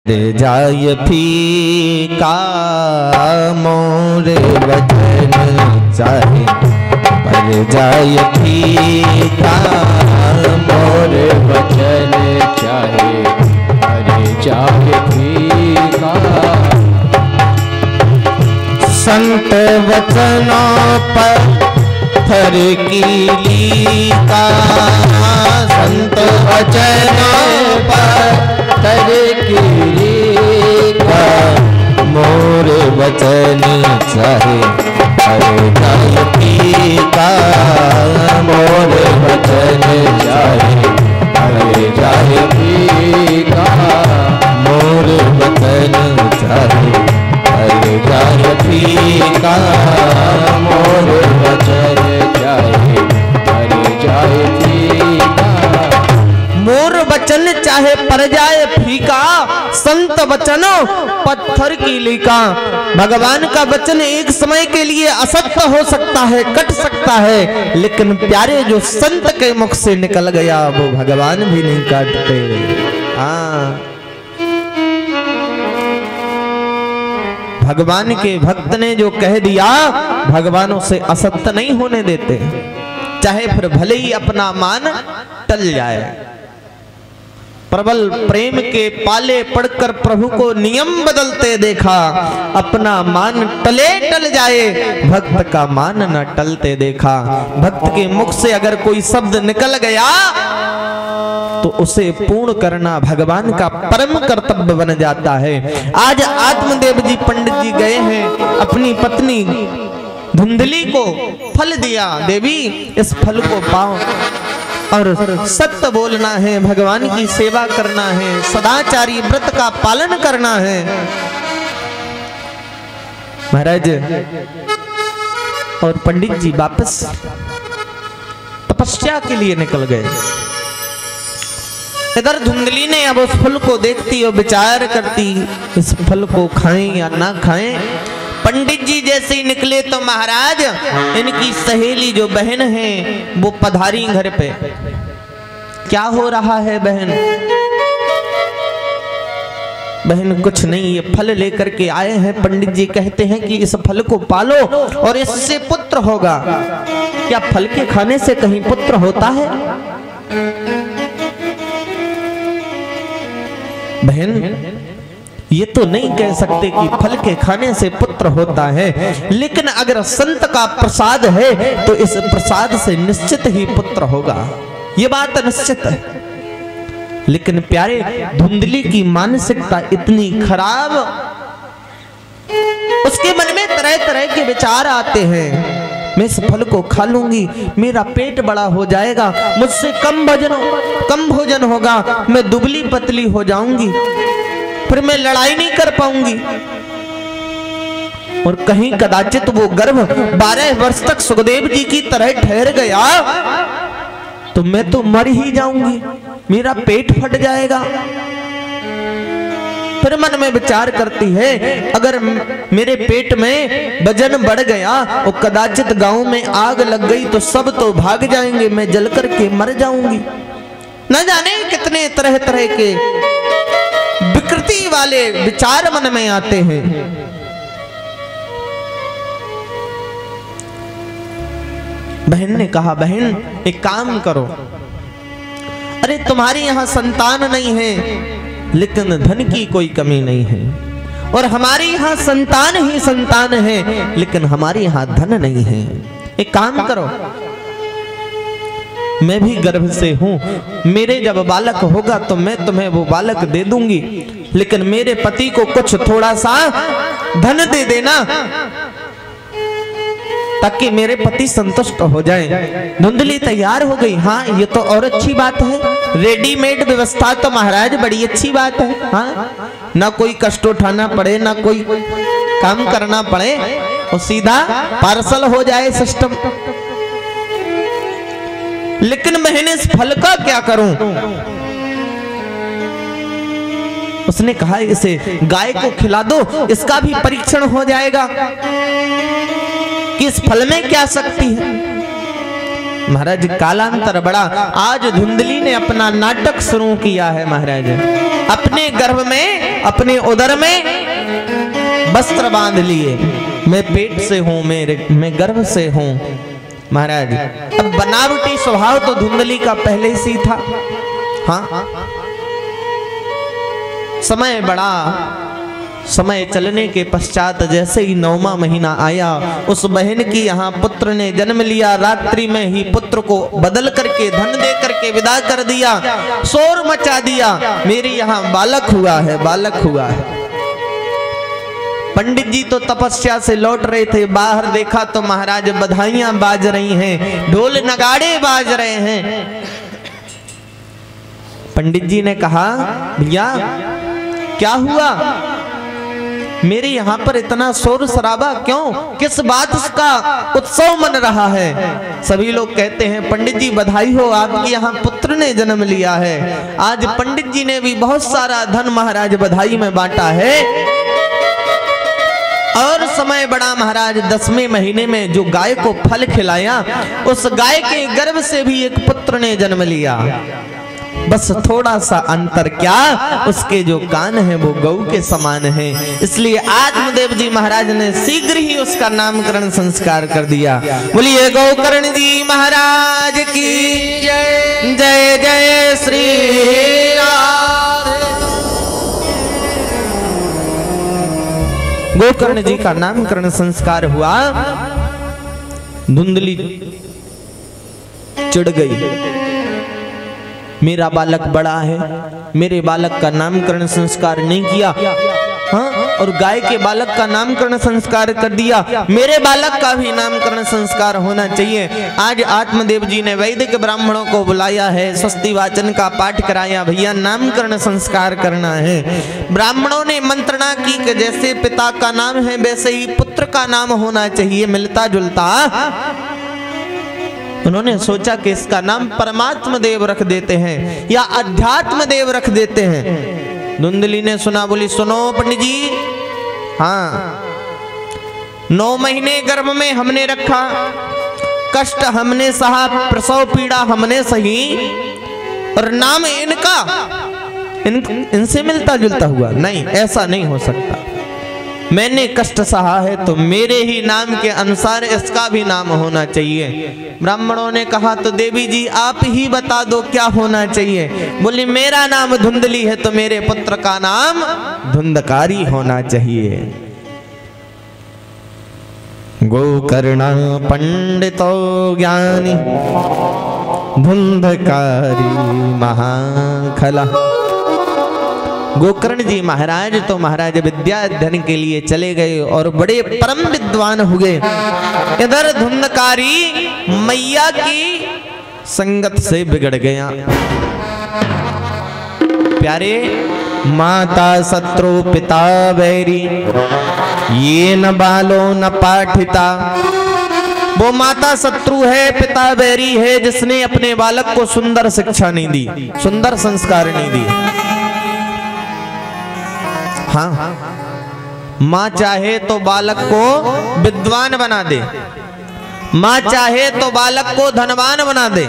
जाय फीका मोर वचन चाहे पर जाय फीका मोर वचन चाहे पर जाय फीका। संत वचनों पर थर की लीका, संत वचनों पर थर की लीका मोर वचन चाहे पर जाय फीका मोर वचन चाहे पर जाय फीका मोर वचन चाहे पर जाय फीका मोर वचन चाहे पर जाय फीका। मोर वचन चाहे पर जाए फीका, संत वचनों पत्थर की लीका। भगवान का वचन एक समय के लिए असत्य हो सकता है, कट सकता है, लेकिन प्यारे जो संत के मुख से निकल गया वो भगवान भी नहीं काटते। हाँ, भगवान के भक्त ने जो कह दिया भगवान उसे असत्य नहीं होने देते, चाहे फिर भले ही अपना मान टल जाए। प्रबल प्रेम के पाले पड़कर प्रभु को नियम बदलते देखा, अपना मान टले टल जाए भक्त का मान न टलते देखा। भक्त के मुख से अगर कोई शब्द निकल गया तो उसे पूर्ण करना भगवान का परम कर्तव्य बन जाता है। आज आत्मदेव जी पंडित जी गए हैं, अपनी पत्नी धुंधली को फल दिया, देवी इस फल को पाओ और सत्य बोलना है, भगवान की सेवा करना है, सदाचारी व्रत का पालन करना है। महाराज और पंडित जी वापस तपस्या के लिए निकल गए। इधर धुंधली ने अब उस फल को देखती और विचार करती इस फल को खाएं या ना खाएं। पंडित जी जैसे ही निकले तो महाराज इनकी सहेली जो बहन है वो पधारी घर पे। क्या हो रहा है बहन? बहन कुछ नहीं, ये फल लेकर के आए हैं। पंडित जी कहते हैं कि इस फल को पालो और इससे पुत्र होगा। क्या फल के खाने से कहीं पुत्र होता है? बहन ये तो नहीं कह सकते कि फल के खाने से पुत्र होता है, लेकिन अगर संत का प्रसाद है तो इस प्रसाद से निश्चित ही पुत्र होगा, ये बात निश्चित है। लेकिन प्यारे धुंधली की मानसिकता इतनी खराब, उसके मन में तरह तरह के विचार आते हैं। मैं इस फल को खा लूंगी, मेरा पेट बड़ा हो जाएगा, मुझसे कम भोजन होगा, मैं दुबली पतली हो जाऊंगी, फिर मैं लड़ाई नहीं कर पाऊंगी। और कहीं कदाचित वो गर्भ 12 वर्ष तक सुखदेव जी की तरह ठहर गया तो मैं तो मर ही जाऊंगी, मेरा पेट फट जाएगा। फिर मन में विचार करती है अगर मेरे पेट में वजन बढ़ गया और कदाचित गांव में आग लग गई तो सब तो भाग जाएंगे, मैं जल करके मर जाऊंगी। न जाने कितने तरह तरह के विकृति वाले विचार मन में आते हैं। बहन ने कहा बहन एक काम करो, अरे तुम्हारे यहां संतान नहीं है लेकिन धन की कोई कमी नहीं है, और हमारे यहाँ संतान ही संतान है लेकिन हमारे यहाँ धन नहीं है। एक काम करो, मैं भी गर्भ से हूं, मेरे जब बालक होगा तो मैं तुम्हें वो बालक दे दूंगी, लेकिन मेरे पति को कुछ थोड़ा सा धन दे देना ताकि मेरे पति संतुष्ट हो जाएं। धुंधली तैयार हो गई। हाँ ये तो और अच्छी बात है, रेडीमेड व्यवस्था तो महाराज बड़ी अच्छी बात है। हाँ, ना कोई कष्ट उठाना पड़े, ना कोई काम करना पड़े, और सीधा पार्सल हो जाए सिस्टम। लेकिन मैंने इस फल का क्या करूं? उसने कहा इसे गाय को खिला दो, इसका भी परीक्षण हो जाएगा कि इस फल में क्या शक्ति है। महाराज कालांतर बड़ा। आज धुंधली ने अपना नाटक शुरू किया है महाराज। अपने गर्भ में, अपने उदर में वस्त्र बांध लिए। मैं पेट से हूं, मैं गर्भ से हूं महाराज। अब बनावटी स्वभाव तो धुंधली का पहले से था। हाँ, समय बड़ा। समय चलने के पश्चात जैसे ही 9वां महीना आया, उस बहन की यहाँ पुत्र ने जन्म लिया। रात्रि में ही पुत्र को बदल करके, धन दे करके विदा कर दिया। शोर मचा दिया, मेरे यहाँ बालक हुआ है, बालक हुआ है। पंडित जी तो तपस्या से लौट रहे थे। बाहर देखा तो महाराज बधाइयां बाज रही हैं, ढोल नगाड़े बाज रहे हैं। पंडित जी ने कहा, भैया क्या हुआ, मेरे यहाँ पर इतना शोर शराबा क्यों, किस बात का उत्सव मन रहा है? सभी लोग कहते हैं, पंडित जी बधाई हो, आपके यहाँ पुत्र ने जन्म लिया है। आज पंडित जी ने भी बहुत सारा धन महाराज बधाई में बांटा है। और समय बड़ा महाराज। 10वें महीने में जो गाय को फल खिलाया, उस गाय के गर्भ से भी एक पुत्र ने जन्म लिया। बस थोड़ा सा अंतर क्या, उसके जो कान हैं वो गौ के समान हैं। इसलिए आत्मदेव जी महाराज ने शीघ्र ही उसका नामकरण संस्कार कर दिया। बोलिए गोकर्ण जी महाराज की जय। जय जय श्री राम। गोकर्ण जी का नामकरण संस्कार हुआ। धुंधली चिढ़ गई, मेरा बालक बड़ा है, मेरे बालक का नामकरण संस्कार नहीं किया। हाँ, और गाय के बालक का नामकरण संस्कार कर दिया, मेरे बालक का भी नामकरण संस्कार होना चाहिए। आज आत्मदेव जी ने वैदिक ब्राह्मणों को बुलाया है, स्वस्ति वाचन का पाठ कराया, भैया नामकरण संस्कार करना है। ब्राह्मणों ने मंत्रणा की कि जैसे पिता का नाम है वैसे ही पुत्र का नाम होना चाहिए, मिलता जुलता। उन्होंने सोचा कि इसका नाम परमात्मा देव रख देते हैं या अध्यात्म देव रख देते हैं। धुंधली ने सुना, बोली सुनो पंडित जी, हाँ 9 महीने गर्भ में हमने रखा, कष्ट हमने सहा, प्रसव पीड़ा हमने सही, और नाम इनका इनसे मिलता जुलता हुआ नहीं, ऐसा नहीं हो सकता। मैंने कष्ट सहा है तो मेरे ही नाम के अनुसार इसका भी नाम होना चाहिए। ब्राह्मणों ने कहा, तो देवी जी आप ही बता दो क्या होना चाहिए। बोली, मेरा नाम धुंधली है तो मेरे पुत्र का नाम धुंधकारी होना चाहिए। गोकर्ण पंडितो ज्ञानी धुंधकारी महाखला। गोकर्ण जी महाराज तो महाराज विद्या अध्ययन के लिए चले गए और बड़े परम विद्वान हुए। इधर धुंधकारी मैया की संगत से बिगड़ गया। प्यारे, माता शत्रु पिता वैरी, ये न बालो न पाठिता। वो माता शत्रु है, पिता वैरी है, जिसने अपने बालक को सुंदर शिक्षा नहीं दी, सुंदर संस्कार नहीं दिए। हाँ, माँ चाहे तो बालक को विद्वान बना दे, माँ चाहे तो बालक को धनवान बना दे,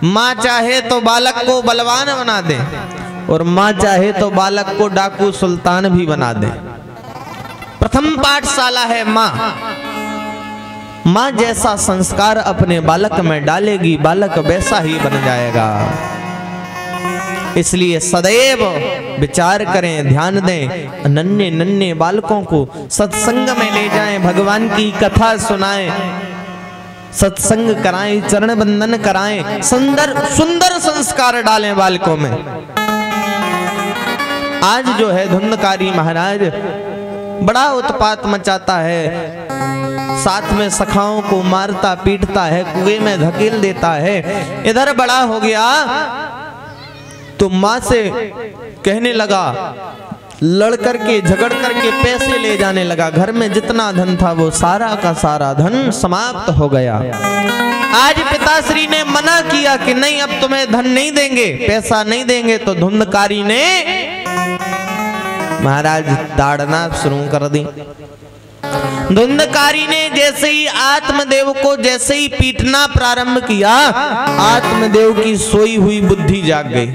माँ चाहे तो बालक को बलवान बना दे, और माँ चाहे तो बालक को डाकू सुल्तान भी बना दे। प्रथम पाठशाला है माँ। माँ जैसा संस्कार अपने बालक में डालेगी, बालक वैसा ही बन जाएगा। इसलिए सदैव विचार करें, ध्यान दें, नन्हे नन्हे बालकों को सत्संग में ले जाएं, भगवान की कथा सुनाएं, सत्संग कराएं, चरण बंदन कराएं, सुंदर सुंदर संस्कार डालें बालकों में। आज जो है धुंधकारी महाराज बड़ा उत्पात मचाता है, साथ में सखाओं को मारता पीटता है, कुएं में धकेल देता है। इधर बड़ा हो गया तो माँ से कहने लगा, लड़ करके झगड़ करके पैसे ले जाने लगा। घर में जितना धन था वो सारा का सारा धन समाप्त हो गया। आज पिताश्री ने मना किया कि नहीं, अब तुम्हें धन नहीं देंगे, पैसा नहीं देंगे। तो धुंधकारी ने महाराज ताड़ना शुरू कर दी। धुंधकारी ने जैसे ही आत्मदेव को जैसे ही पीटना प्रारंभ किया, आत्मदेव की सोई हुई बुद्धि जाग गई।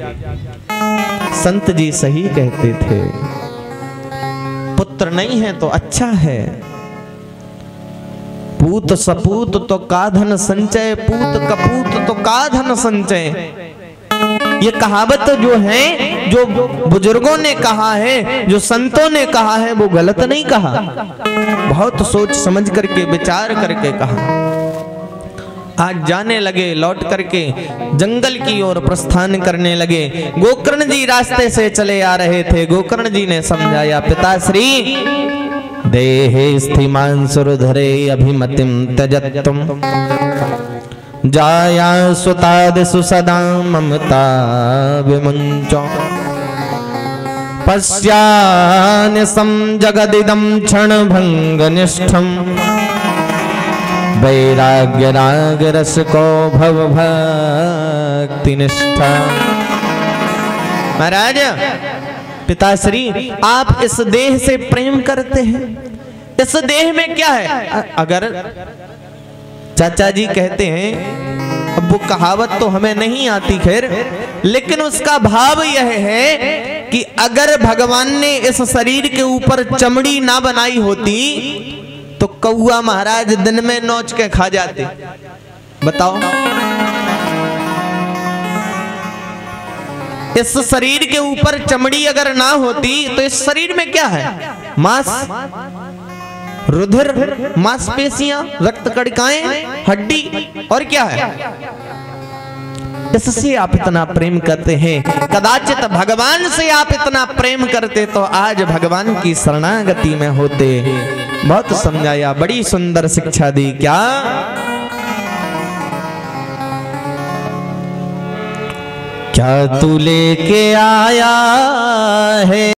संत जी सही कहते थे, पुत्र नहीं है तो अच्छा है, पूत सपूत तो का धन संचय, पूत कपूत तो का धन संचय। ये कहावत जो है, जो बुजुर्गों ने कहा है, जो संतों ने कहा है, वो गलत नहीं कहा, बहुत सोच समझ करके विचार करके कहा। आज जाने लगे, लौट करके जंगल की ओर प्रस्थान करने लगे। गोकर्ण जी रास्ते से चले आ रहे थे। गोकर्ण जी ने समझाया, पिताश्री देहे स्थिमान सुरधरे अभिमतिम त्यजत्वम, जाया सुतादिषु सदा ममता विमुञ्चो, पश्यान्यसं जगदिदं क्षणभङ्गनिष्ठं, वैराग्य राग रस को भव भक्ति निष्ठा। महाराज, पिताश्री आप इस देह से प्रेम करते हैं, इस देह में क्या है? अगर चाचा जी कहते हैं, अब वो कहावत तो हमें नहीं आती खैर, लेकिन उसका भाव यह है कि अगर भगवान ने इस शरीर के ऊपर चमड़ी ना बनाई होती तो कौआ महाराज दिन में नोच के खा जाते। बताओ, इस शरीर के ऊपर चमड़ी अगर ना होती तो इस शरीर में क्या है? मांस, रुधिर, मांसपेशियां, रक्त कणिकाएं, हड्डी, और क्या है? इससे आप इतना प्रेम करते हैं। कदाचित भगवान से आप इतना प्रेम करते तो आज भगवान की शरणागति में होते। बहुत समझाया, बड़ी सुंदर शिक्षा दी। क्या क्या तू लेके आया है